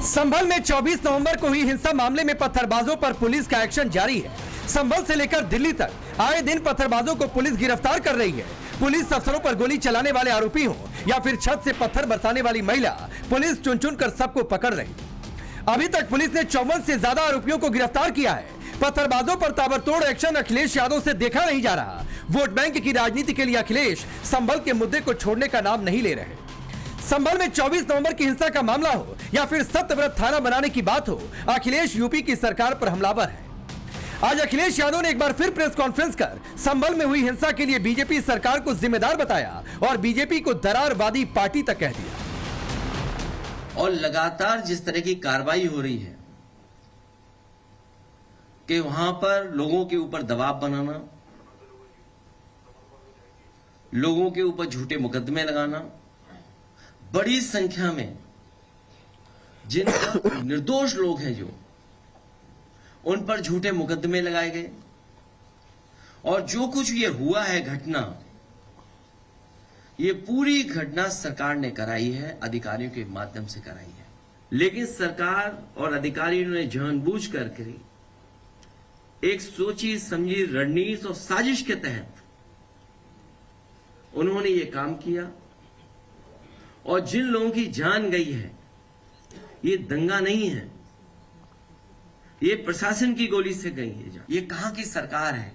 संभल में 24 नवंबर को हुई हिंसा मामले में पत्थरबाजों पर पुलिस का एक्शन जारी है। संभल से लेकर दिल्ली तक आए दिन पत्थरबाजों को पुलिस गिरफ्तार कर रही है। पुलिस अफसरों पर गोली चलाने वाले आरोपी हो या फिर छत से पत्थर बरसाने वाली महिला, पुलिस चुन चुन कर सबको पकड़ रही। अभी तक पुलिस ने 54 से ज्यादा आरोपियों को गिरफ्तार किया है। पत्थरबाजों पर ताबड़तोड़ एक्शन अखिलेश यादव से देखा नहीं जा रहा। वोट बैंक की राजनीति के लिए अखिलेश संभल के मुद्दे को छोड़ने का नाम नहीं ले रहे। संभल में 24 नवंबर की हिंसा का मामला हो या फिर सत्यव्रत थाना बनाने की बात हो, अखिलेश यूपी की सरकार पर हमलावर है। आज अखिलेश यादव ने एक बार फिर प्रेस कॉन्फ्रेंस कर संभल में हुई हिंसा के लिए बीजेपी सरकार को जिम्मेदार बताया और बीजेपी को दरारवादी पार्टी तक कह दिया। और लगातार जिस तरह की कार्रवाई हो रही है कि वहां पर लोगों के ऊपर दबाव बनाना, लोगों के ऊपर झूठे मुकदमे लगाना, बड़ी संख्या में जिन निर्दोष लोग हैं जो उन पर झूठे मुकदमे लगाए गए और जो कुछ ये हुआ है घटना, ये पूरी घटना सरकार ने कराई है, अधिकारियों के माध्यम से कराई है। लेकिन सरकार और अधिकारियों ने जानबूझ करके एक सोची समझी रणनीति और साजिश के तहत उन्होंने ये काम किया। और जिन लोगों की जान गई है, ये दंगा नहीं है, ये प्रशासन की गोली से गई है जान। ये कहां की सरकार है?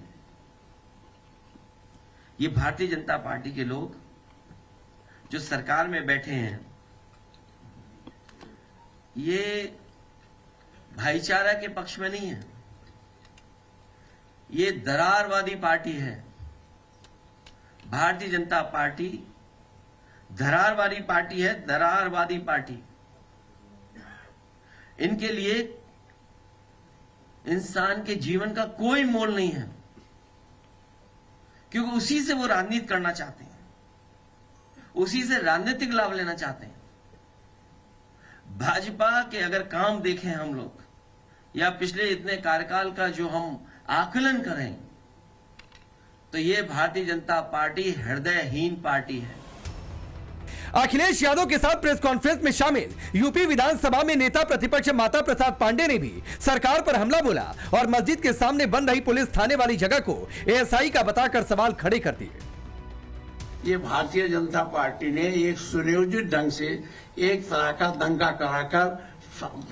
ये भारतीय जनता पार्टी के लोग जो सरकार में बैठे हैं, ये भाईचारा के पक्ष में नहीं है, ये दरारवादी पार्टी है। भारतीय जनता पार्टी दरारवादी पार्टी है, दरारवादी पार्टी। इनके लिए इंसान के जीवन का कोई मोल नहीं है, क्योंकि उसी से वो राजनीति करना चाहते हैं, उसी से राजनीतिक लाभ लेना चाहते हैं। भाजपा के अगर काम देखें हम लोग या पिछले इतने कार्यकाल का जो हम आकलन करें, तो ये भारतीय जनता पार्टी हृदयहीन पार्टी है। अखिलेश यादव के साथ प्रेस कॉन्फ्रेंस में शामिल यूपी विधानसभा में नेता प्रतिपक्ष माता प्रसाद पांडे ने भी सरकार पर हमला बोला और मस्जिद के सामने बन रही पुलिस थाने वाली जगह को एएसआई का बताकर सवाल खड़े कर दिए। ये भारतीय जनता पार्टी ने एक सुनियोजित ढंग से एक तरह का दंगा कराकर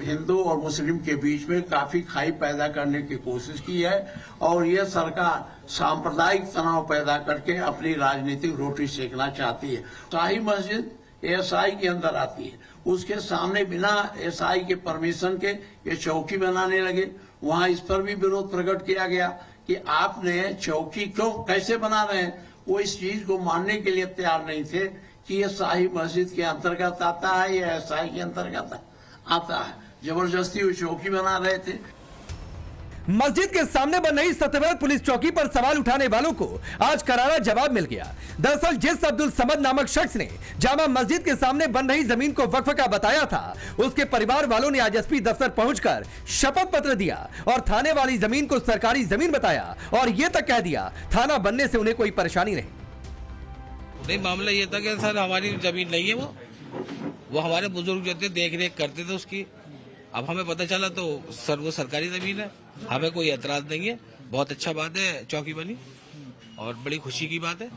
हिंदू और मुस्लिम के बीच में काफी खाई पैदा करने की कोशिश की है और यह सरकार सांप्रदायिक तनाव पैदा करके अपनी राजनीतिक रोटी सेकना चाहती है। शाही मस्जिद एएसआई के अंदर आती है, उसके सामने बिना एएसआई के परमिशन के ये चौकी बनाने लगे। वहां इस पर भी विरोध प्रकट किया गया कि आपने चौकी क्यों कैसे बना रहे हैं। वो इस चीज को मानने के लिए तैयार नहीं थे कि ये शाही मस्जिद के अंतर्गत आता है या एएसआई के अंतर्गत आता है। जबरदस्ती वो चौकी बना रहे थे। मस्जिद के सामने बन रही सत्यव्रत पुलिस चौकी पर सवाल उठाने वालों को आज करारा जवाब मिल गया। दरअसल जिस अब्दुल समद नामक शख्स ने जामा मस्जिद के सामने बन रही जमीन को वक्फ का बताया था, उसके परिवार वालों ने आज एसपी दफ्तर पहुंचकर शपथ पत्र दिया और थाने वाली जमीन को सरकारी जमीन बताया और ये तक कह दिया थाना बनने से उन्हें कोई परेशानी नहीं। मामला ये था कि सर हमारी जमीन नहीं है, वो हमारे बुजुर्ग जो थे देख रेख करते थे उसकी। अब हमें पता चला तो सर वो सरकारी जमीन है, हमें कोई एतराज नहीं है। बहुत अच्छा बात है चौकी बनी और बड़ी खुशी की बात है।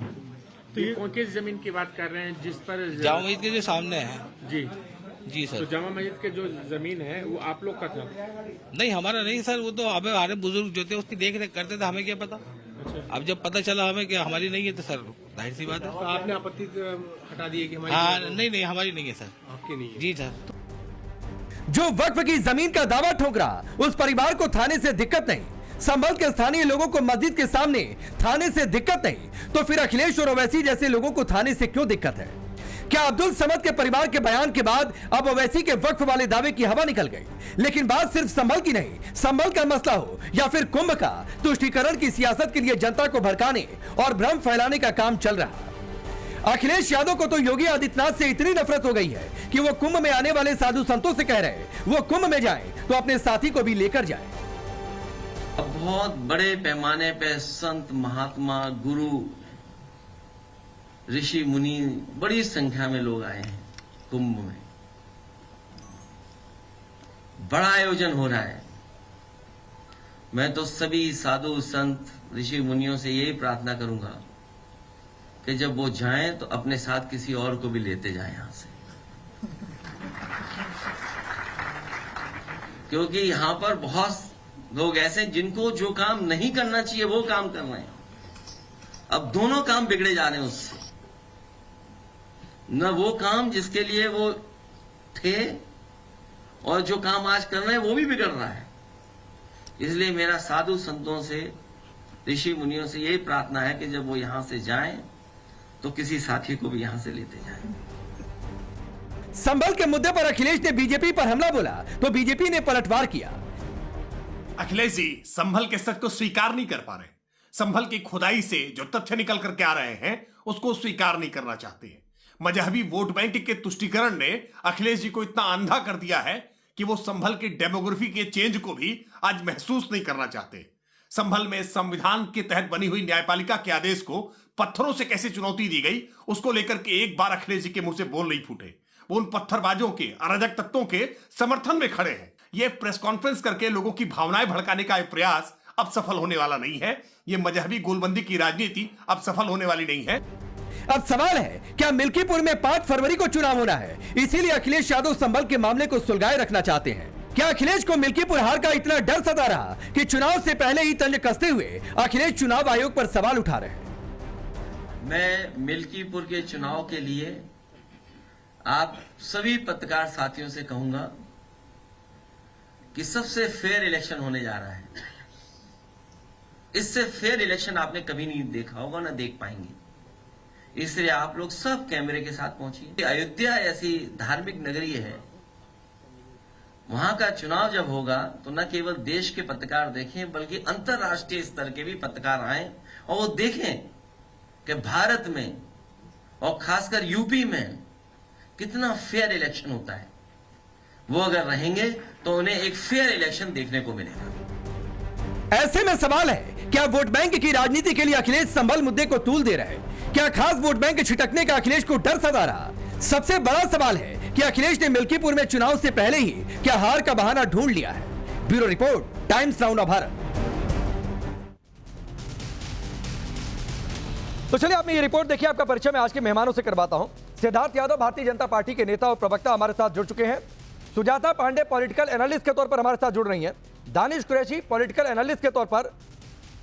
तो ये कौन किस जमीन की बात कर रहे हैं जिस पर जामा मस्जिद के जो सामने है? जी सर। तो जामा मस्जिद के जो जमीन है वो आप लोग का था? नहीं, हमारा नहीं सर, वो तो हमें हमारे बुजुर्ग जो थे उसकी देख रेख करते थे, हमें क्या पता। अच्छा। अब जब पता चला हमें कि हमारी नहीं है तो सर जाहिर सी बात है। तो आपने आपत्ति हटा दी है कि हमारी? हाँ, नहीं हमारी नहीं है सर। आपकी नहीं है? जी सर। जो वक्फ की जमीन का दावा ठोक रहा, उस परिवार को थाने से दिक्कत नहीं। संभल के स्थानीय लोगों को मस्जिद के सामने थाने से दिक्कत नहीं, तो फिर अखिलेश और ओवैसी जैसे लोगों को थाने से क्यों दिक्कत है? क्या अब्दुल समद के परिवार के बयान के बाद अब ओवैसी के वक्फ वाले दावे की हवा निकल गई? लेकिन बात सिर्फ संभल की नहीं, संभल का मसला हो या फिर कुंभ का, तुष्टीकरण की सियासत के लिए जनता को भड़काने और भ्रम फैलाने का काम चल रहा। अखिलेश यादव को तो योगी आदित्यनाथ से इतनी नफरत हो गई है कि वो कुंभ में आने वाले साधु संतों से कह रहे वो कुंभ में जाएं तो अपने साथी को भी लेकर जाएं। बहुत बड़े पैमाने पे संत महात्मा गुरु ऋषि मुनि बड़ी संख्या में लोग आए हैं कुंभ में। बड़ा आयोजन हो रहा है। मैं तो सभी साधु संत ऋषि मुनियों से यही प्रार्थना करूंगा कि जब वो जाएं तो अपने साथ किसी और को भी लेते जाएं यहां से, क्योंकि यहां पर बहुत लोग ऐसे हैं जिनको जो काम नहीं करना चाहिए वो काम कर रहे हैं। अब दोनों काम बिगड़े जा रहे हैं उससे, न वो काम जिसके लिए वो थे और जो काम आज कर रहे हैं वो भी बिगड़ रहा है। इसलिए मेरा साधु संतों से ऋषि मुनियों से यही प्रार्थना है कि जब वो यहां से जाएं तो किसी साथी को भी यहां से लेते जाएं। संभल के मुद्दे पर अखिलेश ने बीजेपी पर हमला बोला तो बीजेपी ने पलटवार किया। अखिलेश जी संभल के सच को स्वीकार नहीं कर पा रहे। संभल की खुदाई से जो तथ्य निकल करके आ रहे हैं उसको स्वीकार नहीं करना चाहते हैं। मजहबी वोट बैंक के तुष्टीकरण ने अखिलेश जी को इतना अंधा कर दिया है कि वो संभल की डेमोग्राफी के चेंज को भी आज महसूस नहीं करना चाहते। संभल में संविधान के तहत बनी हुई न्यायपालिका के आदेश को पत्थरों से कैसे चुनौती दी गई उसको लेकर के एक बार अखिलेश जी के मुंह से बोल नहीं फूटे। वो उन पत्थरबाजों के, अराजक तत्वों के समर्थन में खड़े हैं। ये प्रेस कॉन्फ्रेंस करके लोगों की भावनाएं भड़काने का प्रयास अब सफल होने वाला नहीं है। ये मजहबी गोलबंदी की राजनीति अब सफल होने वाली नहीं है। अब सवाल है, क्या मिल्कीपुर में 5 फरवरी को चुनाव होना है, इसीलिए अखिलेश यादव संभल के मामले को सुलगाए रखना चाहते हैं? क्या अखिलेश को मिल्कीपुर हार का इतना डर सता रहा कि चुनाव से पहले ही तंज कसते हुए अखिलेश चुनाव आयोग पर सवाल उठा रहे हैं? मैं मिल्कीपुर के चुनाव के लिए आप सभी पत्रकार साथियों से कहूंगा कि सबसे फेयर इलेक्शन होने जा रहा है। इससे फेयर इलेक्शन आपने कभी नहीं देखा होगा, ना देख पाएंगे। इसलिए आप लोग सब कैमरे के साथ पहुंचिए। अयोध्या ऐसी धार्मिक नगरी है, वहां का चुनाव जब होगा तो न केवल देश के पत्रकार देखें बल्कि अंतर्राष्ट्रीय स्तर के भी पत्रकार आए और वो देखें कि भारत में और खासकर यूपी में कितना फेयर इलेक्शन होता है। वो अगर रहेंगे तो उन्हें एक फेयर इलेक्शन देखने को मिलेगा। ऐसे में सवाल है, क्या वोट बैंक की राजनीति के लिए अखिलेश संभल मुद्दे को तूल दे रहे हैं? क्या खास वोट बैंक छिटकने का अखिलेश को डर सता रहा? सबसे बड़ा सवाल है कि अखिलेश ने मिल्कीपुर में चुनाव से पहले ही क्या हार का बहाना ढूंढ लिया है? Bureau report, times now of Bharat. तो चलिए आपने ये रिपोर्ट देखी। आपका परिचय मैं आज के मेहमानों से करवाता हूं। सिद्धार्थ यादव भारतीय जनता पार्टी के नेता और प्रवक्ता हमारे साथ जुड़ चुके हैं। सुजाता पांडे पॉलिटिकल एनालिस्ट के तौर पर हमारे साथ जुड़ रही हैं। दानिश कुरैशी पॉलिटिकल एनालिस्ट के तौर पर।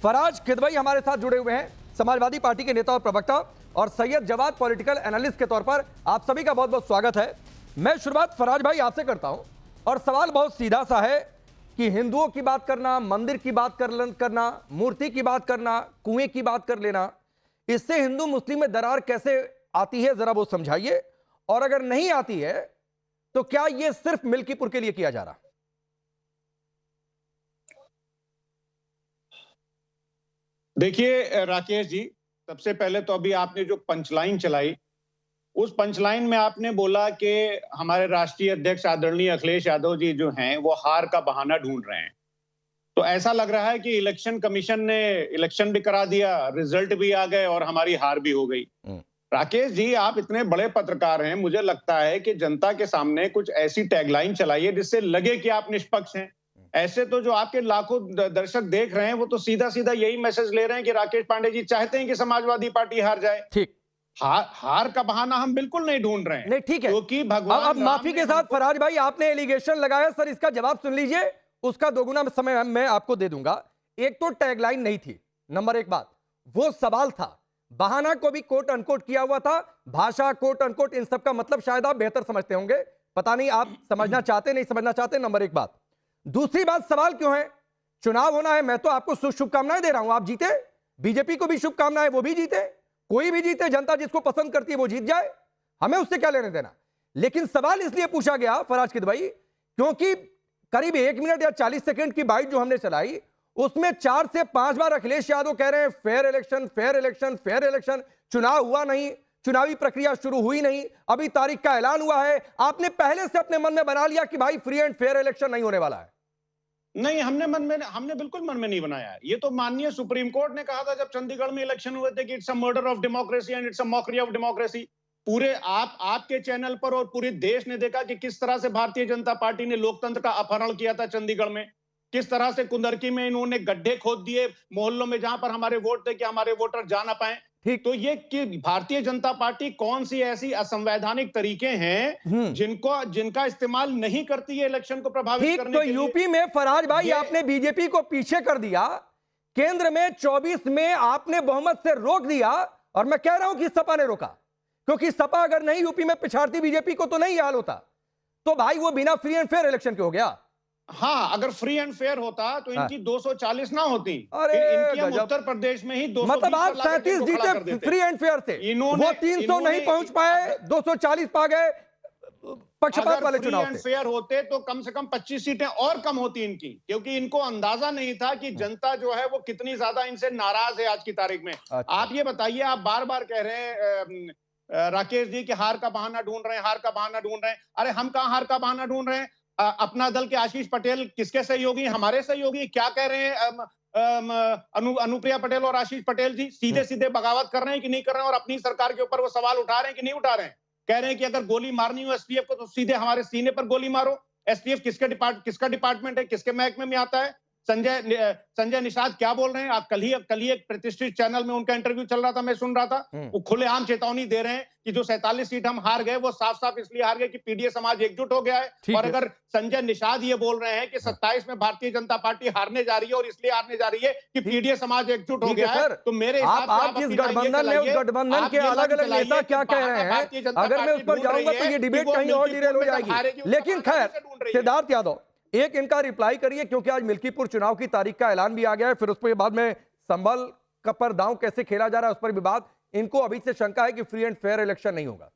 फराज किदवई हमारे साथ जुड़े हुए हैं, समाजवादी पार्टी के नेता और प्रवक्ता। और सैयद जवाद पॉलिटिकल एनालिस्ट के तौर पर। आप सभी का बहुत बहुत स्वागत है। मैं शुरुआत फराज भाई आपसे करता हूं और सवाल बहुत सीधा सा है कि हिंदुओं की बात करना, मंदिर की बात करना, मूर्ति की बात करना, कुएं की बात कर लेना, इससे हिंदू मुस्लिम में दरार कैसे आती है, जरा वो समझाइए। और अगर नहीं आती है तो क्या यह सिर्फ मिल्कीपुर के लिए किया जा रहा? देखिए राकेश जी, सबसे पहले तो अभी आपने जो पंचलाइन चलाई, उस पंचलाइन में आपने बोला कि हमारे राष्ट्रीय अध्यक्ष आदरणीय अखिलेश यादव जी जो हैं वो हार का बहाना ढूंढ रहे हैं। तो ऐसा लग रहा है कि इलेक्शन कमीशन ने इलेक्शन भी करा दिया, रिजल्ट भी आ गए और हमारी हार भी हो गई। राकेश जी, आप इतने बड़े पत्रकार हैं, मुझे लगता है कि जनता के सामने कुछ ऐसी टैगलाइन चलाइए जिससे लगे कि आप निष्पक्ष हैं। ऐसे तो जो आपके लाखों दर्शक देख रहे हैं वो तो सीधा सीधा यही मैसेज ले रहे हैं कि राकेश पांडे जी चाहते हैं कि समाजवादी पार्टी हार जाए। ठीक, हार का बहाना हम बिल्कुल नहीं ढूंढ रहे हैं। नहीं, ठीक है। क्योंकि भगवान अब माफी के साथ फराज भाई आपने एलिगेशन लगाया सर, इसका जवाब सुन लीजिए, उसका दोगुना समय मैं आपको दे दूंगा। एक तो टैगलाइन नहीं थी, नंबर एक बात, वो सवाल था। बहाना को भी कोट अनकोट किया हुआ था। भाषा कोट अनकोट, इन सब का मतलब शायद आप बेहतर समझते होंगे, पता नहीं आप समझना चाहते नहीं समझना चाहते, नंबर एक बात। दूसरी बात, सवाल क्यों है? चुनाव होना है, मैं तो आपको शुभकामनाएं दे रहा हूं, आप जीते, बीजेपी को भी शुभकामनाएं, वो भी जीते, कोई भी जीते, जनता जिसको पसंद करती है वो जीत जाए, हमें उससे क्या लेने देना। लेकिन सवाल इसलिए पूछा गया फराज किदवई क्योंकि करीब 1 मिनट या 40 सेकंड की बाइट जो हमने चलाई उसमें 4 से 5 बार अखिलेश यादव कह रहे हैं fair election, fair election, fair election. चुनाव हुआ नहीं, चुनावी प्रक्रिया शुरू हुई नहीं, अभी तारीख का ऐलान हुआ है। आपने पहले से अपने मन में बना लिया कि भाई फ्री एंड फेयर इलेक्शन नहीं होने वाला है। नहीं, हमने बिल्कुल मन में नहीं बनाया है। ये तो माननीय सुप्रीम कोर्ट ने कहा था जब चंडीगढ़ में इलेक्शन हुए थे कि it's a murder of democracy and it's a mockery of democracy. पूरे आपके चैनल पर और पूरे देश ने देखा कि किस तरह से भारतीय जनता पार्टी ने लोकतंत्र का अपहरण किया था चंडीगढ़ में, किस तरह से कुंदरकी में इन्होंने गड्ढे खोद दिए मोहल्लों में जहां पर हमारे वोट थे कि हमारे वोटर जा ना पाए। ठीक। तो ये कि भारतीय जनता पार्टी कौन सी ऐसी असंवैधानिक तरीके हैं जिनका इस्तेमाल नहीं करती है इलेक्शन को प्रभावित ठीक। करने तो के लिए? यूपी में फराज भाई आपने बीजेपी को पीछे कर दिया, केंद्र में 24 में आपने बहुमत से रोक दिया, और मैं कह रहा हूं कि सपा ने रोका, क्योंकि सपा अगर नहीं यूपी में पिछाड़ती बीजेपी को तो नहीं हाल होता। तो भाई वो बिना फ्री एंड फेयर इलेक्शन के हो गया। हाँ, अगर फ्री एंड फेयर होता तो इनकी 240 ना होती। अरे इनकी हम गजब। उत्तर प्रदेश में ही 220 मतलब आप पर लाकर 37 इनको खड़ा कर जीते देते। फ्री एंड फेयर से, इन्होंने- वो 300 इन्होंने- नहीं पहुंच पाए, 240 पा गए पक्षपात वाले अगर फ्री चुनाव एंड से। फेयर होते तो कम से कम 25 सीटें और कम होती इनकी, क्योंकि इनको अंदाजा नहीं था कि जनता जो है वो कितनी ज्यादा इनसे नाराज है आज की तारीख में। अच्छा। आप ये बताइए, आप बार बार कह रहे हैं राकेश जी कि हार का बहाना ढूंढ रहे हैं, हार का बहाना ढूंढ रहे हैं। अरे हम कहां हार का बहाना ढूंढ रहे हैं? अपना दल के आशीष पटेल किसके सहयोगी? हमारे सहयोगी। क्या कह रहे हैं अनुप्रिया पटेल और आशीष पटेल जी? सीधे सीधे बगावत कर रहे हैं कि नहीं कर रहे हैं, और अपनी सरकार के ऊपर वो सवाल उठा रहे हैं कि नहीं उठा रहे हैं? कह रहे हैं कि अगर गोली मारनी हो एसटीएफ को तो सीधे हमारे सीने पर गोली मारो। एसटीएफ किसका डिपार्टमेंट है, किसके महकमे में आता है? संजय निषाद क्या बोल रहे हैं? आप कल ही एक प्रतिष्ठित चैनल में उनका इंटरव्यू चल रहा था, मैं सुन रहा था। वो खुलेआम चेतावनी दे रहे हैं कि जो 47 सीट हम हार गए वो साफ साफ इसलिए हार गए कि पीडीए समाज एकजुट हो गया है। और अगर संजय निषाद ये बोल रहे हैं कि 27 में भारतीय जनता पार्टी हारने जा रही है और इसलिए हारने जा रही है कि पीडीए समाज एकजुट हो गया है, तो मेरे हिसाब से आप जिस गठबंधन में, उस गठबंधन के अलग अलग नेता क्या कह रहे हैं, अगर मैं उस पर जाऊंगा तो ये डिबेट कहीं और डिरेल हो जाएगी। लेकिन खैर, सिद्धार्थ यादव एक इनका रिप्लाई करिए, क्योंकि आज मिल्कीपुर चुनाव की तारीख का ऐलान भी आ गया है, फिर उस पर बाद में संभल का पर दांव कैसे खेला जा रहा है उस पर भी बात। इनको अभी से शंका है कि फ्री एंड फेयर इलेक्शन नहीं होगा।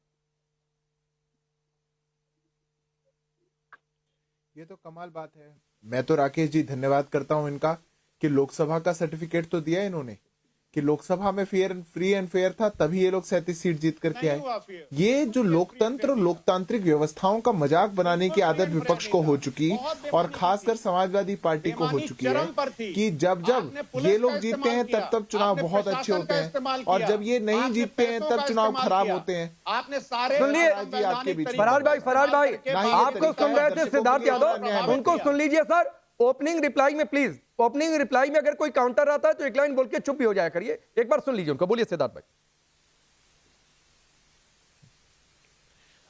ये तो कमाल बात है। मैं तो राकेश जी धन्यवाद करता हूं इनका कि लोकसभा का सर्टिफिकेट तो दिया इन्होंने कि लोकसभा में फ्री एंड फेयर था, तभी ये लोग 37 सीट जीत करके आए। ये जो लोकतंत्र और लोकतांत्रिक व्यवस्थाओं का मजाक बनाने की आदत विपक्ष को हो चुकी, और खासकर समाजवादी पार्टी को हो चुकी है कि जब ये लोग जीतते हैं तब चुनाव बहुत अच्छे होते हैं, और जब ये नहीं जीतते हैं तब चुनाव खराब होते हैं। आपने सारे सुनिए फराज भाई आपको सुन रहे थे सिद्धार्थ यादव, उनको सुन लीजिए सर। ओपनिंग रिप्लाई में प्लीज, ओपनिंग रिप्लाई में अगर कोई काउंटर आता है तो एक लाइन बोल के चुप भी हो जाया करिए। एक बार सुन लीजिए उनको, बोलिए सिद्धार्थ भाई।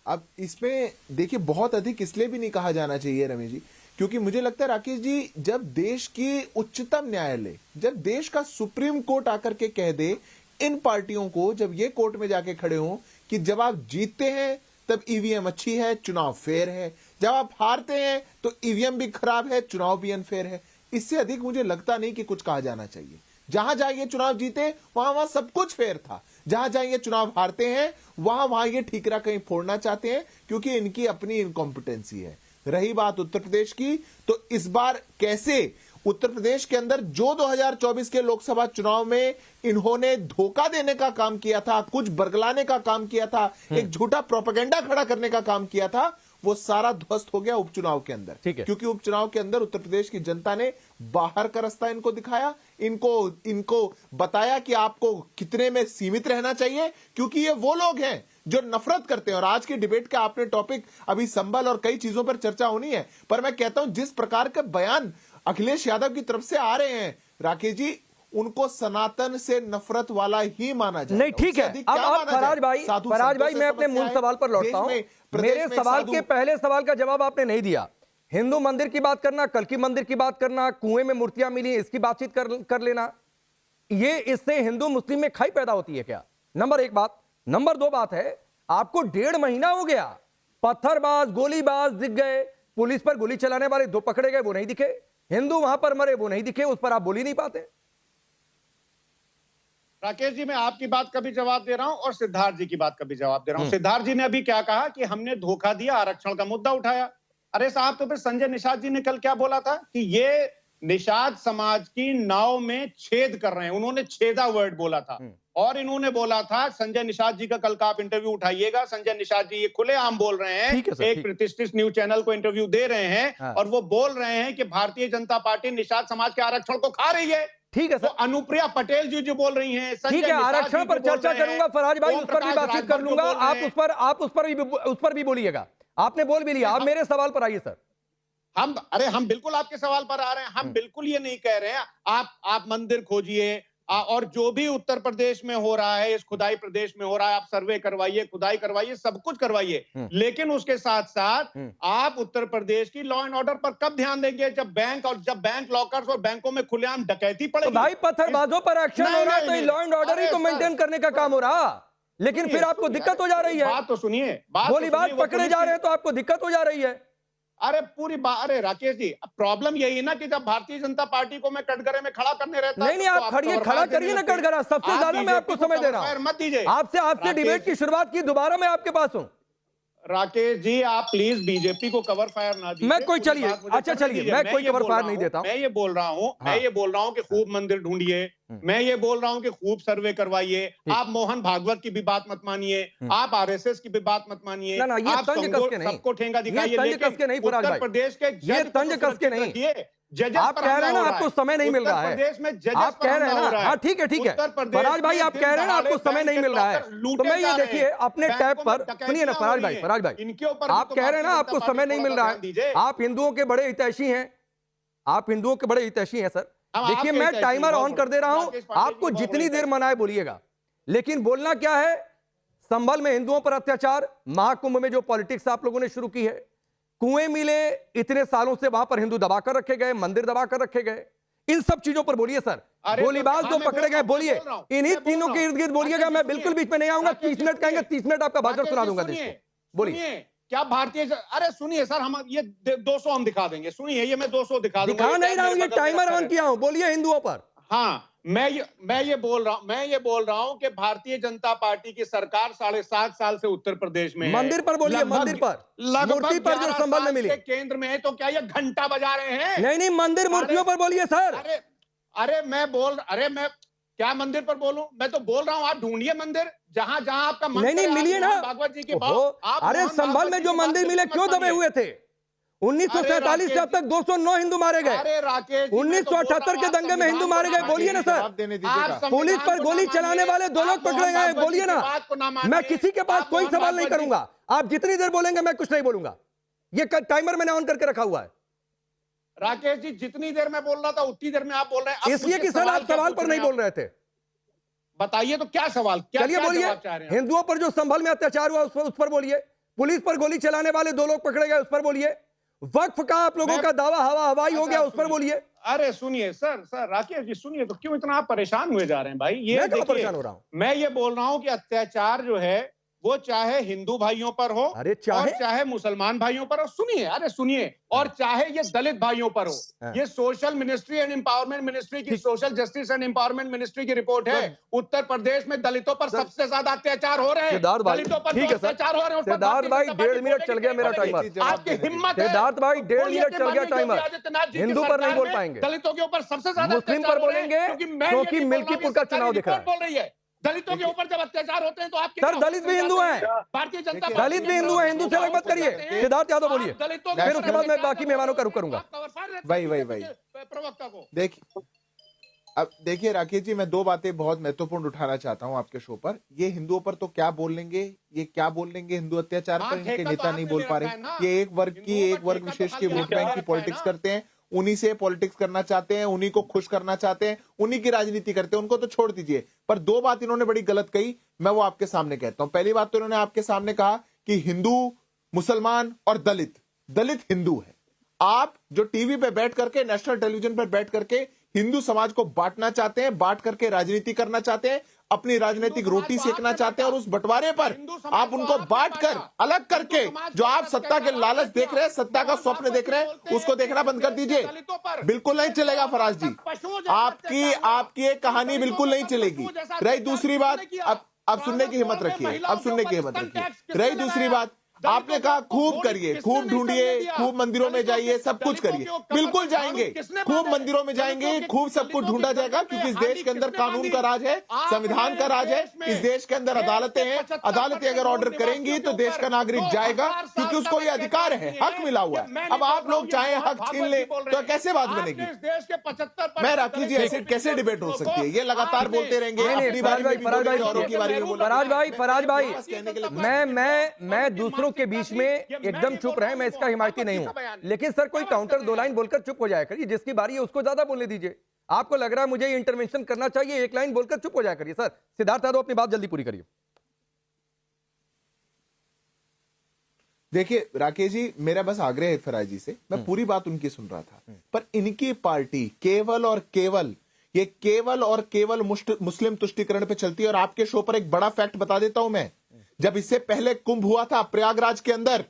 अब इसमें देखिए बहुत अधिक इसलिए भी नहीं कहा जाना चाहिए रमेश जी, क्योंकि मुझे लगता है राकेश जी, जब देश की उच्चतम न्यायालय, जब देश का सुप्रीम कोर्ट आकर के कह दे इन पार्टियों को, जब ये कोर्ट में जाके खड़े हों कि जब आप जीतते हैं तब ईवीएम अच्छी है, चुनाव फेयर है, जब आप हारते हैं तो ईवीएम भी खराब है, चुनाव भी अनफेयर है, इससे अधिक मुझे लगता नहीं कि कुछ कहा जाना चाहिए। जहां जहां ये चुनाव जीते वहां सब कुछ फेयर था, जहां जहां ये चुनाव हारते हैं वहां ये ठीकरा कहीं फोड़ना चाहते हैं, क्योंकि इनकी अपनी इनकॉम्पिटेंसी है। रही बात उत्तर प्रदेश की, तो इस बार कैसे उत्तर प्रदेश के अंदर जो 2024 के लोकसभा चुनाव में इन्होंने धोखा देने का काम किया था, कुछ बरगलाने का काम किया था, एक झूठा प्रोपेगेंडा खड़ा करने का काम किया था, वो सारा ध्वस्त हो गया उपचुनाव के अंदर। क्योंकि उपचुनाव के अंदर उत्तर प्रदेश की जनता ने बाहर का रास्ता इनको दिखाया, इनको बताया कि आपको कितने में सीमित रहना चाहिए, क्योंकि ये वो लोग हैं जो नफरत करते हैं। और आज की डिबेट का आपने टॉपिक अभी संबल और कई चीजों पर चर्चा होनी है, पर मैं कहता हूं जिस प्रकार के बयान अखिलेश यादव की तरफ से आ रहे हैं राकेश जी, उनको सनातन से नफरत वाला ही माना जाए। नहीं ठीक है, अब आप फराज भाई मैं अपने मूल सवाल पर लौटता हूं। मेरे सवाल के पहले सवाल का जवाब आपने नहीं दिया। हिंदू मंदिर की बात करना, कल की मंदिर की बात करना, कुएं में मूर्तियां मिली इसकी बातचीत कर लेना, ये इससे हिंदू मुस्लिम में खाई पैदा होती है क्या? नंबर एक बात। नंबर दो बात है, आपको 1.5 महीना हो गया, पत्थरबाज गोलीबाज दिख गए, पुलिस पर गोली चलाने वाले 2 पकड़े गए वो नहीं दिखे, हिंदू वहां पर मरे वो नहीं दिखे, उस पर आप बोल ही नहीं पाते। राकेश जी मैं आपकी बात का भी जवाब दे रहा हूं और सिद्धार्थ जी की बात का भी जवाब दे रहा हूं। सिद्धार्थ जी ने अभी क्या कहा कि हमने धोखा दिया, आरक्षण का मुद्दा उठाया। अरे साहब, तो फिर संजय निषाद जी ने कल क्या बोला था कि ये निषाद समाज की नाव में छेद कर रहे हैं, उन्होंने छेदा वर्ड बोला था। और इन्होंने बोला था, संजय निषाद जी का कल का आप इंटरव्यू उठाइएगा, संजय निषाद जी ये खुलेआम बोल रहे हैं, एक प्रतिष्ठित न्यूज चैनल को इंटरव्यू दे रहे हैं, और वो बोल रहे हैं कि भारतीय जनता पार्टी निषाद समाज के आरक्षण को खा रही है। ठीक है तो सर, अनुप्रिया पटेल जी जो बोल रही हैं, संजय ठीक है, निषाद आरक्षण जी पर जो बोल चर्चा रहे हैं, करूंगा फराज भाई, ओम उस पर भी प्रकाश बातचीत कर राजभर जो लूंगा। बोल रहे आप हैं। उस पर भी बोलिएगा। आपने बोल भी लिया, आप मेरे सवाल पर आइए सर। हम बिल्कुल आपके सवाल पर आ रहे हैं। हम बिल्कुल ये नहीं कह रहे हैं आप मंदिर खोजिए, और जो भी उत्तर प्रदेश में हो रहा है, इस खुदाई प्रदेश में हो रहा है, आप सर्वे करवाइए, खुदाई करवाइए, सब कुछ करवाइए, लेकिन उसके साथ साथ आप उत्तर प्रदेश की लॉ एंड ऑर्डर पर कब ध्यान देंगे? जब बैंक लॉकर्स और बैंकों में खुलेआम डकैती तो पड़ेगी। भाई पत्थरबाजों पर एक्शन हो रहा है, तो लॉ एंड ऑर्डर ही तो मेंटेन करने का काम हो रहा, लेकिन फिर आपको दिक्कत हो जा रही है। बात तो सुनिए, गोलीबार पकड़े जा रहे हैं तो आपको दिक्कत हो जा रही है। अरे राकेश जी, प्रॉब्लम यही है ना कि जब भारतीय जनता पार्टी को मैं कटघरे में खड़ा करने रहता नहीं, आप खड़िए, खड़ा करिए ना कटघरा। सबसे ज्यादा मैं आपको समय दे रहा हूं, मत दीजिए। आपसे डिबेट की शुरुआत की, दोबारा मैं आपके पास हूं। राकेश जी, आप प्लीज बीजेपी को कवर फायर ना दीजिए। मैं कोई चलिए, अच्छा चलिए, मैं कोई कवर फायर नहीं देता हूं। मैं ये बोल रहा हूं कि खूब मंदिर ढूंढिए, मैं ये बोल रहा हूं कि खूब सर्वे करवाइए। आप मोहन भागवत की भी बात मत मानिए, आप आरएसएस की भी बात मत मानिए। ना, ये आप तंज कस के नहीं, सबको ठेंगा दिखाइए, ये तंज कस के नहीं फराज भाई, उत्तर प्रदेश के ये तंज कस के नहीं। आप कह रहे हैं ना आपको समय नहीं मिल रहा है, आप कह रहे हैं ना, हाँ ठीक है फराज भाई, आप कह रहे हैं ना आपको समय नहीं मिल रहा है, तो मैं ये देखिए अपने टैब पर सुनिए ना फराज भाई, आप कह रहे हैं ना आपको समय नहीं मिल रहा है, आप हिंदुओं के बड़े हितैषी हैं, आप हिंदुओं के बड़े हितैषी हैं सर। देखिए मैं टाइमर ऑन कर दे रहा हूं, आपको जितनी देर मनाए बोलिएगा, लेकिन बोलना क्या है? संभल में हिंदुओं पर अत्याचार, महाकुंभ में जो पॉलिटिक्स आप लोगों ने शुरू की है, कुएं मिले इतने सालों से, वहां पर हिंदू दबाकर रखे गए, मंदिर दबाकर रखे गए, इन सब चीजों पर बोलिए सर। गोलीबाज जो पकड़े गए बोलिए, इन्हीं तीनों के इर्द गिर्द बोलिएगा। मैं बिल्कुल बीच में नहीं आऊंगा, 30 मिनट कहेंगे 30 मिनट आपका भाषण सुना दूंगा देश को। बोलिए। क्या भारतीय अरे सुनिए सर, हम ये 200 हम दिखा देंगे, सुनिए ये मैं 200 दिखा दूंगा। दिखा नहीं रहा हूं, ये टाइमर ऑन किया हूं, बोलिए हिंदुओं पर। हाँ, मैं ये बोल रहा हूं कि भारतीय जनता पार्टी की सरकार 7.5 साल से उत्तर प्रदेश में है। मंदिर पर बोलिए, मंदिर पर, मूर्ति पर जो संभल में मिली केंद्र में है, तो क्या ये घंटा बजा रहे हैं? नहीं, मंदिर मूर्तियों पर बोलिए सर। मैं क्या मंदिर पर बोलूं? मैं तो बोल रहा हूं आप ढूंढिए मंदिर, जहां आपका मन नहीं मिलिए ना। भागवत जी के अरे संभल में जो मंदिर मिले क्यों दबे हुए थे? 1947 से अब तक 209 हिंदू मारे गए। 1978 के दंगे में हिंदू मारे गए, बोलिए ना सर। पुलिस पर गोली चलाने वाले 2 लोग पकड़े गए, बोलिए ना। मैं किसी के पास कोई सवाल नहीं करूंगा, आप जितनी देर बोलेंगे मैं कुछ नहीं बोलूंगा। ये टाइमर मैंने ऑन करके रखा हुआ है। राकेश जी, जितनी देर मैं बोल रहा था उतनी देर में आप बोल रहे हैं, इसलिए कि सर आप सवाल पर नहीं बोल रहे थे। बताइए तो क्या सवाल, चलिए बोलिए। हिंदुओं पर जो संभल में अत्याचार हुआ उस पर बोलिए, पुलिस पर गोली चलाने वाले 2 लोग पकड़े गए उस पर बोलिए, वक्फ का आप लोगों का दावा हवाई हो गया उस पर बोलिए। अरे सुनिए सर राकेश जी सुनिए, तो क्यों इतना आप परेशान हुए जा रहे हैं भाई? ये मैं परेशान हो रहा हूं? मैं ये बोल रहा हूं कि अत्याचार जो है वो चाहे हिंदू भाइयों पर हो, अरे चाहे मुसलमान भाइयों पर हो, सुनिए और चाहे ये दलित भाइयों पर हो। ये social ministry and empowerment ministry की, social justice and empowerment ministry की रिपोर्ट है। उत्तर प्रदेश में दलितों पर सबसे ज्यादा अत्याचार हो रहे हैं। दलितों पर अत्याचार हो रहे हैं। सिद्धार्थ भाई 1.5 मिनट चल गया मेरा टाइमर। आपकी हिम्मत है सिद्धार्थ भाई 1.5 मिनट चल गया टाइमर। हिंदू पर नहीं बोल पाएंगे, दलितों के ऊपर सबसे ज्यादा मुस्लिम पर बोलेंगे, क्योंकि मिल्कीपुर का चुनाव दिख रहा है। बोल रही है दलितों के ऊपर जब अत्याचार होते हैं तो आप सर दलित भी हिंदू हैं, भारतीय जनता दलित भी हिंदू हैं, हिंदू से अलग मत करिए। सिद्धार्थ यादव बोलिए, फिर उसके बाद मैं बाकी मेहमानों का रुख करूंगा। भाई प्रवक्ता को देखिए राकेश जी, मैं 2 बातें बहुत महत्वपूर्ण उठाना चाहता हूं आपके शो पर। ये हिंदुओं पर तो क्या बोल लेंगे, ये क्या बोल लेंगे हिंदू अत्याचार पर, इनके नेता नहीं बोल पा रहे। ये एक वर्ग विशेष के वोट बैंक की पॉलिटिक्स करते हैं, उन्हीं से पॉलिटिक्स करना चाहते हैं, उन्हीं को खुश करना चाहते हैं, उन्हीं की राजनीति करते हैं, उनको तो छोड़ दीजिए। पर 2 बात इन्होंने बड़ी गलत कही, मैं वो आपके सामने कहता हूं। पहली बात तो इन्होंने आपके सामने कहा कि हिंदू, मुसलमान और दलित हिंदू है। आप जो टीवी पे बैठ करके, नेशनल टेलीविजन पर बैठ करके हिंदू समाज को बांटना चाहते हैं, बांट करके राजनीति करना चाहते हैं, अपनी राजनीतिक रोटी सेकना चाहते हैं, और उस बंटवारे पर आप उनको बांट कर, अलग करके, जो आप सत्ता के लालच देख रहे हैं, सत्ता का स्वप्न देख रहे हैं, उसको देखना बंद कर दीजिए। बिल्कुल नहीं चलेगा फराज जी, आपकी एक कहानी बिल्कुल नहीं चलेगी। रही दूसरी बात, अब सुनने की हिम्मत रखिए, रही दूसरी बात, आपने कहा खूब करिए, खूब ढूंढिए, खूब मंदिरों में जाइए, सब कुछ करिए। बिल्कुल जाएंगे, खूब मंदिरों में जाएंगे, खूब सब कुछ ढूंढा जाएगा, क्योंकि इस देश के अंदर कानून का राज है, संविधान का राज है, इस देश के अंदर अदालतें हैं। अदालतें अगर ऑर्डर करेंगी तो देश का नागरिक जाएगा, क्योंकि क्योंकि उसको ये अधिकार है, हक मिला हुआ है। अब आप लोग चाहे हक छीन ले तो कैसे बात बनेगी? देश के 75 मैं राकेश जी, ऐसे कैसे डिबेट हो सकती है? ये लगातार बोलते रहेंगे, अपनी बारी में भी बोलेंगे, औरों की बारी में बोलेंगे। फराज भाई, मैं दूसरों के बीच में एकदम चुप रहे, मैं इसका हिमायती नहीं हूं, लेकिन सर कोई काउंटर 2 लाइन बोलकर चुप हो जाया करिए। जिसकी बारी है उसको ज्यादा बोलने दीजिए। आपको लग रहा है मुझे इंटरवेंशन करना चाहिए, 1 लाइन बोलकर चुप हो जाया करिए। सर सिद्धार्थ यादव, अपनी बात जल्दी पूरी करिए। देखिए राकेश जी, मेरा बस आग्रह है फराज जी से, मैं पूरी बात उनकी सुन रहा था, पर इनकी पार्टी केवल और केवल मुस्लिम तुष्टीकरण पे चलती है। और आपके शो पर एक बड़ा फैक्ट बता देता हूं मैं, जब इससे पहले कुंभ हुआ था प्रयागराज के अंदर,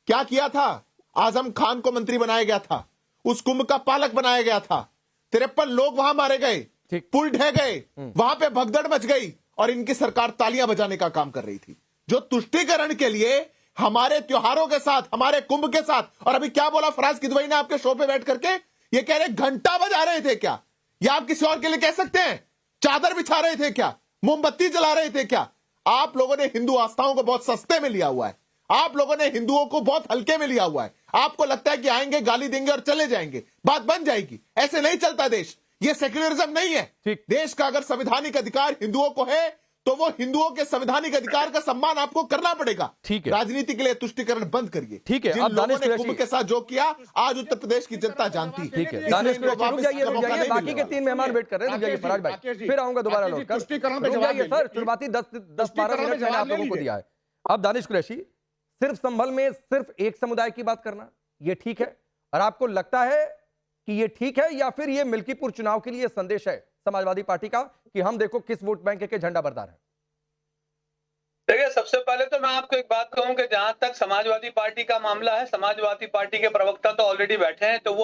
क्या किया था? आजम खान को मंत्री बनाया गया था, उस कुंभ का पालक बनाया गया था, 53 लोग वहां मारे गए, पुल ढह गए, वहां पे भगदड़ मच गई, और इनकी सरकार तालियां बजाने का काम कर रही थी। जो तुष्टीकरण के लिए हमारे त्योहारों के साथ, हमारे कुंभ के साथ, और अभी क्या बोला फराज किदवई ने आपके शो पे बैठ करके, ये कह रहे घंटा बजा रहे थे क्या? या आप किसी और के लिए कह सकते हैं? चादर बिछा रहे थे क्या? मोमबत्ती जला रहे थे क्या? आप लोगों ने हिंदू आस्थाओं को बहुत सस्ते में लिया हुआ है, आप लोगों ने हिंदुओं को बहुत हल्के में लिया हुआ है। आपको लगता है कि आएंगे, गाली देंगे और चले जाएंगे, बात बन जाएगी। ऐसे नहीं चलता देश, ये सेक्युलरिज्म नहीं है। देश का अगर संवैधानिक अधिकार हिंदुओं को है तो वो हिंदुओं के संवैधानिक अधिकार का सम्मान आपको करना पड़ेगा। ठीक है, राजनीति के लिए तुष्टीकरण बंद करिए। ठीक है, जिन अब लोगों ने कुंभ के साथ जो किया, आज उत्तर प्रदेश की जनता जानती है। ठीक है, दानिश रुक जाइए, बाकी के 3 मेहमान वेट कर रहे हैं। रुक जाइए फराज भाई, फिर आऊंगा दोबारा लौटकर। रुक जाइए सर, शुरुआती 10-12 मिनट मैंने आप लोगों को दिया है। अब दानिश कुरैशी, सिर्फ संभल में सिर्फ एक समुदाय की बात करना ये ठीक है? और आपको लगता है कि ये ठीक है, या फिर ये मिल्कीपुर चुनाव के लिए संदेश है समाजवादी पार्टी का कि हम देखो किस वोट बैंक के झंडा बरदार है? देखिए, सबसे पहले तो मैं आपको एक बात कहूं कि जहां तक समाजवादी पार्टी का मामला है, समाजवादी पार्टी के प्रवक्ता तो ऑलरेडी बैठे हैं, तो वो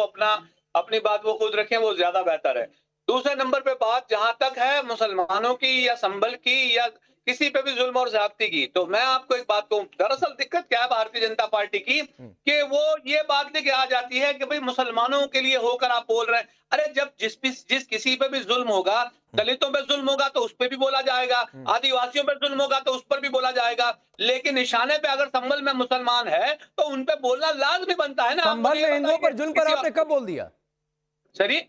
अपनी बात वो खुद रखें, वो ज्यादा बेहतर है। दूसरे नंबर पे बात जहां तक है मुसलमानों की या संभल की या किसी पे भी जुल्म और ज्यादती की, तो मैं आपको एक बात कहूं, दरअसल दिक्कत क्या है भारतीय जनता पार्टी की कि वो ये बात लेके आ जाती है कि भाई मुसलमानों के लिए होकर आप बोल रहे हैं। अरे जब जिस किसी पे भी जुल्म होगा, दलितों पे जुल्म होगा तो उस पर भी बोला जाएगा, आदिवासियों पे जुल्म होगा तो उस पर भी बोला जाएगा, लेकिन निशाने पे अगर संभल में मुसलमान है तो उन पे बोलना लाजमी बनता है ना। संभल में हिंदुओं पर जुल्म पर आपने कब बोल दिया? सरी,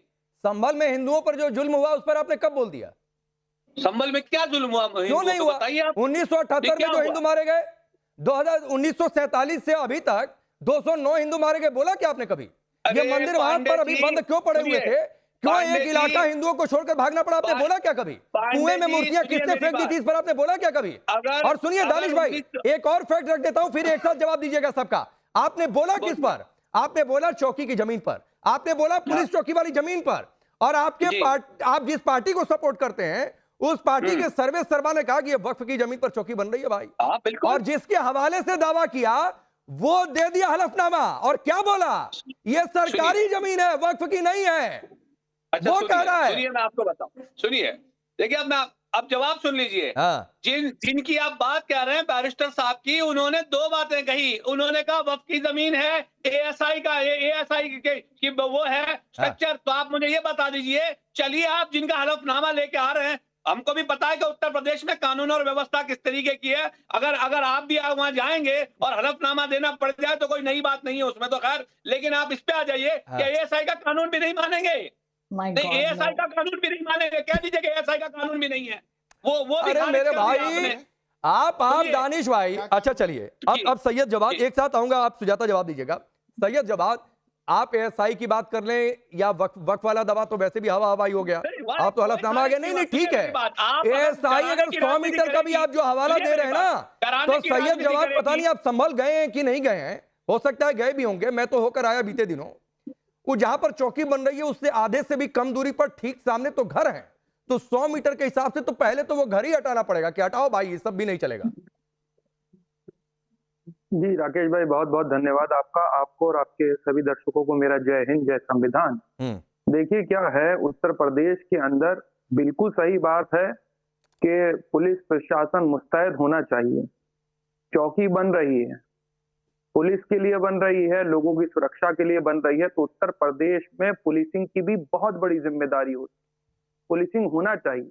संभल में हिंदुओं पर जो जुल्म हुआ उस पर आपने कब बोल दिया? संभल में क्या जुल्म हुआ? क्यों नहीं हुआ? 1978 में जो हिंदू मारे गए, 1947 से अभी तक 209 हिंदू मारे गए, बोला क्या आपने कभी? ये मंदिर वहां पर अभी बंद क्यों पड़े हुए थे? क्यों एक इलाका हिंदुओं को छोड़कर भागना पड़ा? आपने बोला क्या कभी? कुएं में मूर्तियां किसने फेंक दी थी, इस पर आपने बोला क्या कभी? और सुनिए दानिश भाई, एक और फैक्ट रख देता हूं, फिर एक साथ जवाब दीजिएगा सबका। आपने बोला किस पर? आपने बोला चौकी की जमीन पर, आपने बोला पुलिस चौकी वाली जमीन पर, और आप जिस पार्टी को सपोर्ट करते हैं उस पार्टी के सर्वे सर्वा ने कहा कि ये वक्फ की जमीन पर चौकी बन रही है भाई, और जिसके हवाले से दावा किया वो दे दिया हलफनामा, और क्या बोला? ये सरकारी जमीन है, वक्फ की नहीं है। अच्छा, वो कह रहा है। सुनिए, मैं आपको बताऊं, सुनिए, देखिए अब जवाब सुन लीजिए। जिनकी आप बात कह रहे हैं बैरिस्टर साहब की, उन्होंने 2 बातें कही। उन्होंने कहा वक्फ की जमीन है, एएसआई का, एएसआई की वो है स्ट्रक्चर। तो आप मुझे ये बता दीजिए, चलिए आप जिनका हलफनामा लेके आ रहे हैं, हमको भी पता है कि उत्तर प्रदेश में कानून और व्यवस्था किस तरीके की है। अगर आप भी वहां जाएंगे और हलफनामा देना पड़ जाए तो कोई नई बात नहीं है उसमें, तो खैर, लेकिन आप इस पे आ जाइए कि एएसआई का कानून भी नहीं मानेंगे। नहीं, एएसआई का कानून भी नहीं मानेंगे, कह दीजिए कि एएसआई का कानून भी नहीं है। वो भी अरे मेरे भाई, आप दानिश भाई, अच्छा चलिए, अब सैयद जवाब, एक साथ आऊंगा, आप सुजाता जवाब दीजिएगा। सैयद जवाब, आप एएसआई की बात कर लें या वक्फ वाला दवा तो वैसे भी हवाई हो गया, आप तो हलफनामा आ गया। नहीं ठीक है, एएसआई अगर 100 मीटर का भी आप जो हवाला दे रहे हैं ना, तो सैयद जवाब पता नहीं आप संभल गए हैं कि नहीं गए हैं, हो सकता है गए भी होंगे। मैं तो होकर आया बीते दिनों, वो जहां पर चौकी बन रही है उससे आधे से भी कम दूरी पर ठीक सामने तो घर है, तो 100 मीटर के हिसाब से तो पहले तो वो घर ही हटाना पड़ेगा कि हटाओ भाई, ये सब भी नहीं चलेगा। जी राकेश भाई, बहुत बहुत धन्यवाद आपका। आपको और आपके सभी दर्शकों को मेरा जय हिंद, जय संविधान। देखिए क्या है, उत्तर प्रदेश के अंदर बिल्कुल सही बात है कि पुलिस प्रशासन मुस्तैद होना चाहिए। चौकी बन रही है, पुलिस के लिए बन रही है, लोगों की सुरक्षा के लिए बन रही है, तो उत्तर प्रदेश में पुलिसिंग की भी बहुत बड़ी जिम्मेदारी होती है। पुलिसिंग होना चाहिए,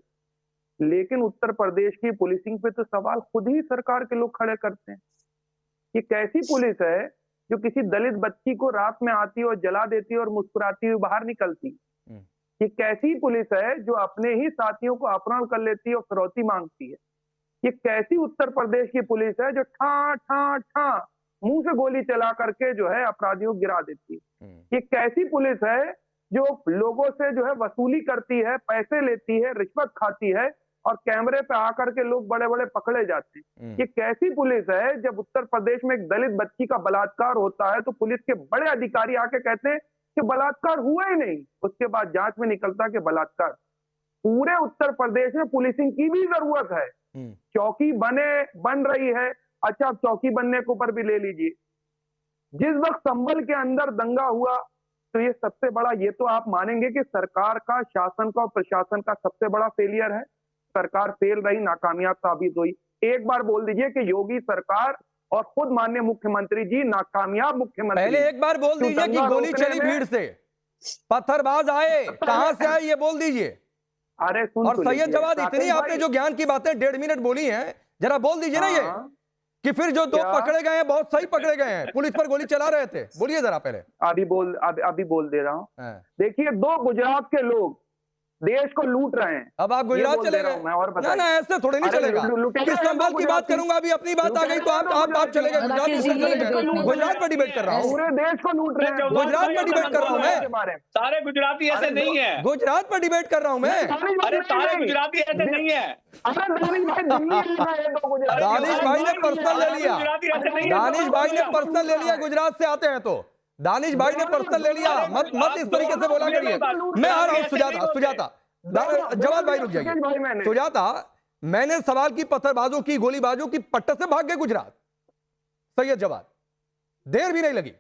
लेकिन उत्तर प्रदेश की पुलिसिंग पे तो सवाल खुद ही सरकार के लोग खड़े करते हैं। ये कैसी पुलिस है जो किसी दलित बच्ची को रात में आती और जला देती और मुस्कुराती हुई बाहर निकलती? ये कैसी पुलिस है जो अपने ही साथियों को अपहरण कर लेती है और फिरौती मांगती है? ये कैसी उत्तर प्रदेश की पुलिस है जो ठा ठा ठा मुंह से गोली चला करके जो है अपराधियों को गिरा देती है? ये कैसी पुलिस है जो लोगों से जो है वसूली करती है, पैसे लेती है, रिश्वत खाती है और कैमरे पे आकर के लोग बड़े बड़े पकड़े जाते हैं? ये कैसी पुलिस है जब उत्तर प्रदेश में एक दलित बच्ची का बलात्कार होता है तो पुलिस के बड़े अधिकारी आके कहते हैं कि बलात्कार हुआ ही नहीं, उसके बाद जांच में निकलता कि बलात्कार। पूरे उत्तर प्रदेश में पुलिसिंग की भी जरूरत है। चौकी बन रही है। अच्छा, चौकी बनने के ऊपर भी ले लीजिए, जिस वक्त संभल के अंदर दंगा हुआ तो ये सबसे बड़ा, ये तो आप मानेंगे कि सरकार का, शासन का और प्रशासन का सबसे बड़ा फेलियर है। सरकार फेल रही, नाकामयाब साबित हुई। एक बार बोल दीजिए कि योगी सरकार और खुद माननीय मुख्यमंत्री जी नाकामयाब मुख्यमंत्री। पहले एक बार बोल दीजिए कि गोली चली भीड़ से, पत्थरबाज आए, कहां से आए ये बोल दीजिए। अरे सुन, और सैयद जवाद, इतनी आपने जो ज्ञान की बातें 1.5 मिनट बोली हैं, जरा बोल दीजिए ना ये कि फिर जो दो पकड़े गए हैं बहुत सही पकड़े गए हैं, पुलिस पर गोली चला रहे थे, बोलिए जरा पहले। अभी बोल दे रहा हूँ। देखिए, 2 गुजरात के लोग देश को लूट रहे हैं। अब आप गुजरात चले गए? ना ऐसे थोड़े नहीं चलेगा। किस संभल की बात करूंगा, अभी अपनी बात आ गई तो आप चले गए गुजरात। गुजरात पर डिबेट कर रहा हूँ, पूरे देश को लूट रहे हैं। गुजरात पर डिबेट कर रहा हूँ मैं। सारे गुजराती ऐसे नहीं है। गुजरात पर डिबेट कर रहा हूँ मैं। अरे सारे गुजराती ऐसे नहीं है। दानिश भाई ने पर्सनल ले लिया, दानिश भाई ने पर्सनल ले लिया, गुजरात से आते हैं तो दानिश भाई ने पर्सनल ले लिया। मत इस तरीके से बोला करिए। मैं आ रहा हूं सुजाता, जवाद भाई रुक जाइए। सुजाता, मैंने सवाल की पत्थरबाजों की, गोलीबाजों की, पट्टे से भाग गए गुजरात। सैयद जवाद, देर भी नहीं लगी।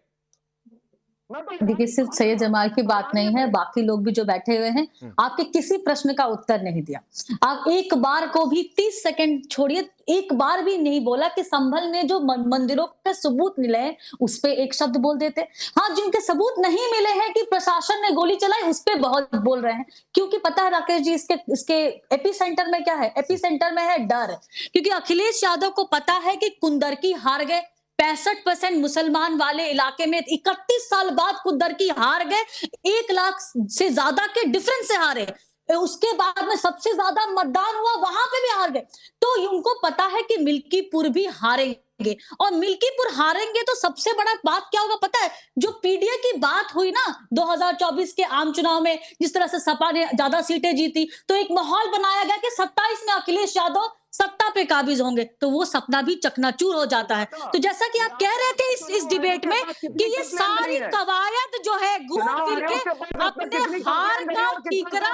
देखिए, सिर्फ सैयद जमाल की बात नहीं है, बाकी लोग भी जो बैठे हुए हैं, आपके किसी प्रश्न का उत्तर नहीं दिया। आप एक बार को भी 30 सेकंड छोड़िए, एक बार भी नहीं बोला कि संभल ने जो मंदिरों के सबूत मिले हैं उस पे एक शब्द बोल देते। हाँ, जिनके सबूत नहीं मिले हैं कि प्रशासन ने गोली चलाई, उस पे बहुत बोल रहे हैं। क्योंकि पता है राकेश जी, इसके एपी सेंटर में क्या है? एपी सेंटर में है डर। क्योंकि अखिलेश यादव को पता है कि कुंदरकी हार गए। 65% मुसलमान वाले इलाके में 31 साल बाद कुंदरकी हार गए। 1 लाख से ज्यादा के डिफरेंस से हारे। उसके बाद में सबसे ज्यादा मतदान हुआ, वहां पे भी हार गए। तो उनको पता है कि मिल्कीपुर भी हारेंगे, और मिल्कीपुर हारेंगे तो सबसे बड़ा बात क्या होगा पता है? जो पीडीए की बात हुई ना 2024 के आम चुनाव में, जिस तरह से सपा ने ज्यादा सीटें जीती, तो एक माहौल बनाया गया कि 27 में अखिलेश यादव सत्ता पे काबिज होंगे, तो वो सपना भी चकनाचूर हो जाता है। तो जैसा कि आप कह रहे थे इस डिबेट में कि ये सारी कवायद जो है घूम फिर के अपने हार का ठीकरा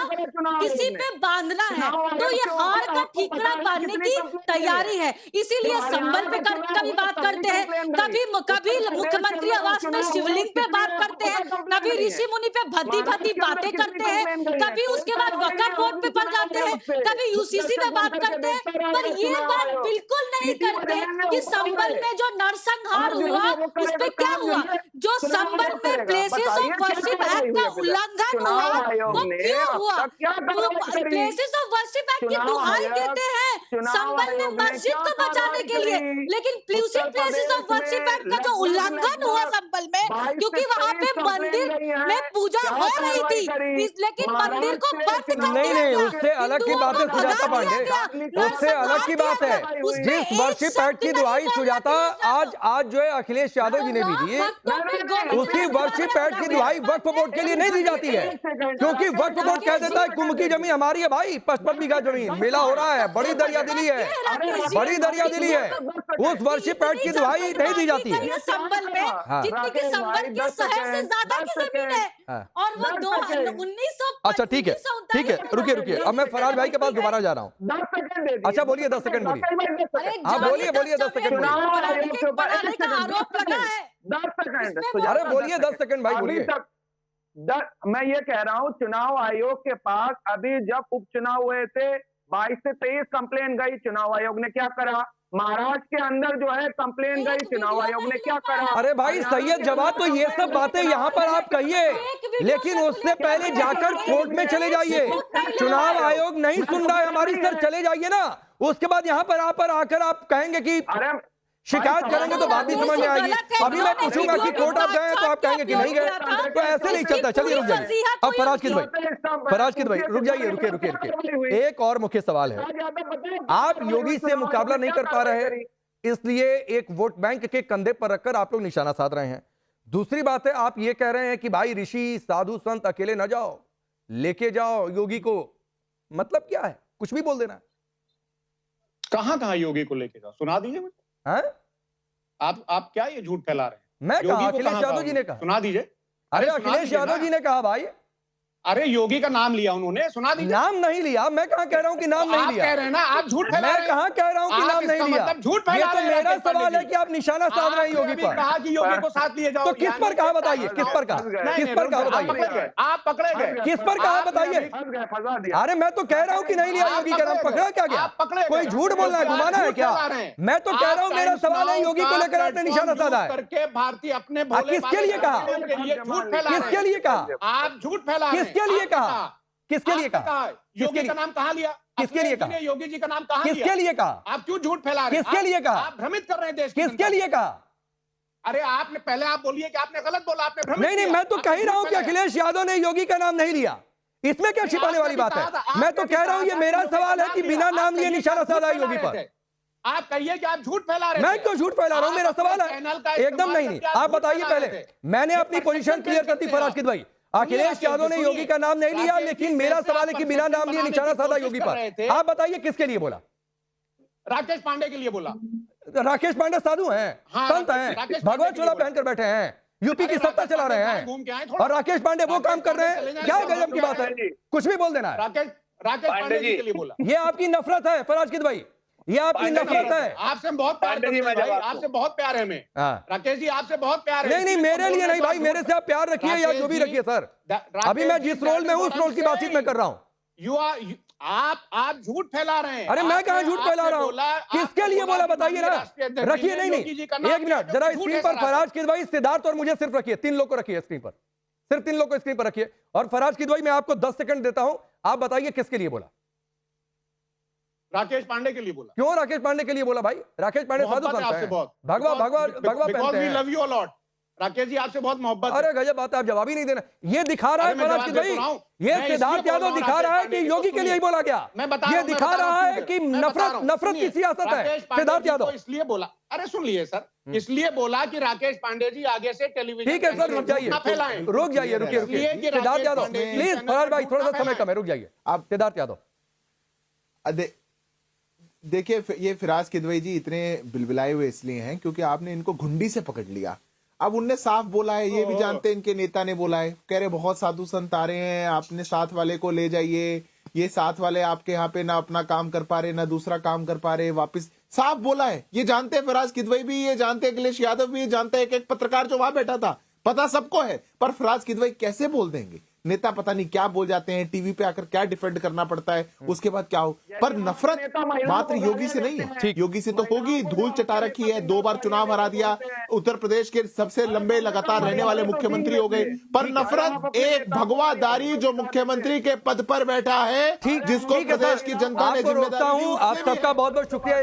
किसी पे बांधना है, तो ये हार का ठीकरा बांधने की तैयारी है। इसीलिए संभल पे कभी बात करते हैं, कभी मुख्यमंत्री आवास में शिवलिंग पे बात करते हैं, कभी ऋषि मुनि पे भद्दी बातें करते हैं, कभी उसके बाद वक्फ बोर्ड पे पड़ जाते हैं, कभी यूसीसी पे बात करते हैं, पर ये बात बिल्कुल नहीं करते कि संभल में जो नरसंहार हुआ उस पे क्या हुआ। जो संभल में प्लेसेस ऑफ वर्शिप एक्ट का उल्लंघन हुआ वो क्यों हुआ? वो प्लेसेस ऑफ वर्शिप एक्ट की दुहाई देते हैं संभल में मस्जिद को बचाने के लिए, लेकिन प्लेसेस ऑफ वर्शिप एक्ट का जो उल्लंघन हुआ संभल में, क्योंकि वहां पे मंदिर में पूजा हो रही थी, लेकिन मंदिर को बंद कर दिया। नहीं, उससे अलग की बात है सुजाता पांडे, उससे अलग की बात है। जिस वर्शिप एक्ट की दुहाई सुजाता आज जो है अखिलेश यादव जी ने भी दी, उसी वर्शिप एक्ट की दुहाई वक्फ बोर्ड के लिए नहीं दी जाती है, क्योंकि वक्फ बोर्ड कह देता है कुंभ की जमीन हमारी है भाई, 55 बीघा जमीन, मेला हो रहा है, बड़ी दरियादिली है, बड़ी दरियादिली है। उस वर्शिप एक्ट की दुहाई नहीं दी जाती है। संभल में जितनी की संभल के शहर से ज्यादा की जमीन है, और वो 1900। अच्छा ठीक है, रुकिए, अब मैं फराज भाई के पास दोबारा जा रहा हूँ। अच्छा बोलिए, 10 सेकंड बोलिए। हाँ बोलिए 10 सेकंड आरोप लगा है। 10 सेकंड, अरे बोलिए 10 सेकंड भाई बोलिए। मैं ये कह रहा हूँ, चुनाव आयोग के पास अभी जब उपचुनाव हुए थे 22 से 23 कंप्लेन गई, चुनाव आयोग ने क्या करा? महाराष्ट्र के अंदर जो है कंप्लेन गई, चुनाव आयोग ने क्या करा? अरे भाई सैयद जवाद, तो ये सब बातें यहाँ पर आप कहिए, लेकिन उससे पहले जाकर कोर्ट में चले जाइए। चुनाव आयोग नहीं सुन रहा है हमारी, सर चले जाइए ना, उसके बाद यहाँ पर आकर आप कहेंगे कि शिकायत करेंगे तो बात भी समझ में आएगी। अभी मैं पूछूंगा कि कोर्ट आप गए तो आप कहेंगे कि नहीं गए, तो ऐसे नहीं चलता। चलिए रुक जाइए। अब फराज भाई रुक जाइए, रुके। एक और मुख्य सवाल है, आप योगी से मुकाबला नहीं कर पा रहे, इसलिए एक वोट बैंक के कंधे पर रखकर आप लोग निशाना साध रहे हैं। दूसरी बात है, आप ये कह रहे हैं कि भाई ऋषि साधु संत अकेले ना जाओ, लेके जाओ योगी को। मतलब क्या है? कुछ भी बोल देना। कहां योगी को लेके जाओ, सुना दीजिए मुझे। आप क्या ये झूठ फैला रहे हैं? मैं कहा, अखिलेश यादव जी ने कहा। सुना दीजिए। अरे अखिलेश यादव जी ने कहा भाई। अरे योगी का नाम लिया उन्होंने, सुना दीजिए। नाम नहीं लिया, मैं कहां कह रहा हूं कि नाम नहीं लिया। आप कह रहे हैं ना, आप झूठ फैला रहे हैं। मैं कहां कह रहा हूं कि नाम नहीं लिया। झूठ ये तो मेरा सवाल है कि आप निशाना साध रहे हैं योगी पर। कहा कि योगी को साथ लिए जाओ, तो किस पर कहा बताइए, किस पर कहा, किस पर कहा बताइए, आप पकड़े गए। किस पर कहा बताइए। अरे मैं तो कह रहा हूं कि नहीं लिया योगी का नाम, पकड़ा क्या गया? कोई झूठ बोलना है, घुमाना है क्या? मैं तो कह रहा हूं मेरा सवाल है योगी को लेकर आपने निशाना साधा है। करके भारतीय अपने किसके लिए कहा, किसके लिए कहा, आप झूठ फैला, किसके लिए कहा, किसके लिए कहा, योगी का नाम कहां लिया, किसके लिए कहा, योगी जी का नाम कहां लिया, किसके लिए कहा, आप क्यों झूठ फैला रहे हैं, किसके लिए कहा, आप भ्रमित कर रहे हैं देश, किसके लिए कहा? अरे आपने पहले आप बोलिए कि आपने गलत बोला, आपने भ्रमित नहीं, मैं तो कह ही रहा हूं कि अखिलेश यादव ने योगी का नाम नहीं लिया। इसमें क्या छिपाने वाली बात है? मैं तो कह रहा हूं ये मेरा सवाल है कि बिना नाम लिए निशाना साधा योगी पर। आप कहिए कि आप झूठ फैला रहे हैं। मैं क्यों झूठ फैला रहा हूं? मेरा सवाल है। एकदम नहीं। आप बताइए पहले, मैंने अपनी पोजीशन क्लियर कर दी फराज भाई। अखिलेश यादव ने योगी का नाम नहीं लिया, लेकिन मेरा सवाल है कि बिना नाम लिए निशाना साधा योगी पर। आप बताइए किसके लिए बोला? राकेश पांडे के लिए बोला। राकेश पांडे साधु हैं, संत हैं, भगवत चोला पहनकर बैठे हैं, यूपी की सत्ता चला रहे हैं, और राकेश पांडे वो काम कर रहे हैं। क्या गजब की बात है, कुछ भी बोल देना है। राकेश पांडे जी के लिए बोला। ये आपकी नफरत है फराज भाई, ये आपकी नफरत है। आपसे बहुत प्यार करते हैं भाई, आपसे बहुत प्यार है हमें। राकेश जी आपसे बहुत प्यार है। नहीं, मेरे लिए नहीं भाई, मेरे से आप प्यार रखिए या जो भी रखिए सर। अभी मैं जिस रोल में हूं उस रोल की बातचीत मैं कर रहा हूं। आप झूठ फैला रहे हैं। अरे मैं कहां झूठ फैला रहा हूं? किसके लिए बोला बताइए ना। रखिए, नहीं, एक मिनट जरा स्क्रीन पर फराज किदवई, सिद्धार्थ और मुझे सिर्फ रखिए, 3 लोग को रखिए स्क्रीन पर, सिर्फ 3 लोग को स्क्रीन पर रखिए। और फराज किदवई मैं आपको 10 सेकंड देता हूं, आप बताइए किसके लिए बोला। राकेश पांडे के लिए बोला। क्यों राकेश पांडे के लिए बोला भाई? राकेश पांडे साधु संत हैं, भगवा पहनते हैं। Love you a lot. Rakesh ji आपसे बहुत मोहब्बत। अरे गजब बात है, आप जवाब ही नहीं देना। ये दिखा रहा है फराज किदवई, ये सिद्धार्थ यादव दिखा रहा है कि योगी के लिए ही बोला गया। ये दिखा रहा है कि नफरत की सियासत है सिद्धार्थ यादव। इसलिए बोला, अरे सुन लिए सर, इसलिए बोला कि राकेश पांडे जी आगे से टेलीविजन। ठीक है सर, रुक जाइए, रुकिए सिद्धार्थ यादव प्लीज। फराज भाई थोड़ा सा समय कम है, रुक जाइए आप। सिद्धार्थ यादव देखिए, ये फिराज किदवई जी इतने बिलबिलाए हुए इसलिए हैं क्योंकि आपने इनको घुंडी से पकड़ लिया। अब उनने साफ बोला है, ये भी जानते हैं, इनके नेता ने बोला है, कह रहे बहुत साधु संत आ रहे हैं, आपने साथ वाले को ले जाइए, ये साथ वाले आपके यहाँ पे ना अपना काम कर पा रहे ना दूसरा काम कर पा रहे, वापस साफ बोला है। ये जानते हैं फिराज किदवई भी, ये जानते हैं अखिलेश यादव भी, ये जानते हैं एक पत्रकार जो वहां बैठा था, पता सबको है। पर फिराज किदवई कैसे बोल देंगे? नेता पता नहीं क्या बोल जाते हैं, टीवी पे आकर क्या डिफेंड करना पड़ता है, उसके बाद क्या हो। पर नफरत मात्र योगी से नहीं है, योगी से तो होगी, धूल चटा रखी है, 2 बार चुनाव हरा दिया, उत्तर प्रदेश के सबसे लंबे लगातार रहने वाले मुख्यमंत्री हो गए। पर नफरत एक भगवादारी जो मुख्यमंत्री के पद पर बैठा है, जिसको प्रदेश की जनता ने जिम्मेदारी दी, आप सबका बहुत बहुत शुक्रिया।